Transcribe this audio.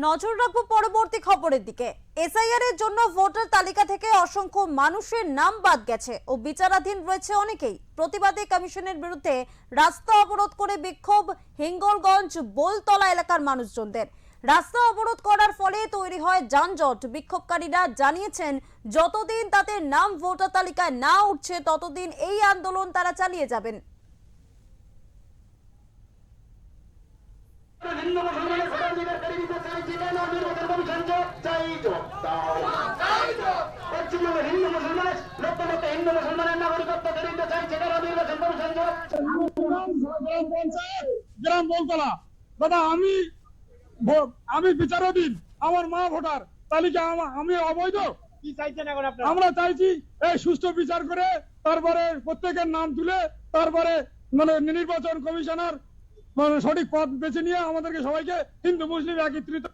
নজর রাখবো পরবর্তী খবরের দিকে। এসআইআর এর জন্য ভোটার তালিকা থেকে অসংখ্য মানুষের নাম বাদ গেছে ও বিচারাধীন রয়েছে অনেকেই। প্রতিবাদে কমিশনের বিরুদ্ধে রাস্তা অবরোধ করে বিক্ষোভ হিঙ্গলগঞ্জ বোলতলা এলাকার মানুষজনদের। রাস্তা অবরোধ করার ফলে তৈরি হয় যানজট। বিক্ষোভকারীরা জানিয়েছেন যতদিন তাদের নাম ভোটার তালিকায় না উঠছে ততদিন এই আন্দোলন তারা চালিয়ে যাবেন। হিন্দু মুসলমানের ভোটার নির্বাচন দিতে চাইছি কেন? নির্বাচন কমিশন চাই পশ্চিমবঙ্গের হিন্দু মুসলমানের লক্ষ লক্ষ হিন্দু মুসলমানের নাগরিকত্ব কেড়ে নিতে চাইছে কেন? নির্বাচন কমিশন গ্রাম বলতলা। দাদা আমি বিচারাধীন, আমার মা ভোটার তালিকা আমি অবৈধ। কি চাইছেন এখন আপনারা? আমরা চাইছি এই সুষ্ঠু বিচার করে তারপরে প্রত্যেকের নাম তুলে তারপরে নির্বাচন কমিশনার সঠিক পথ বেছে নিয়ে আমাদেরকে সবাইকে হিন্দু মুসলিম একত্রিত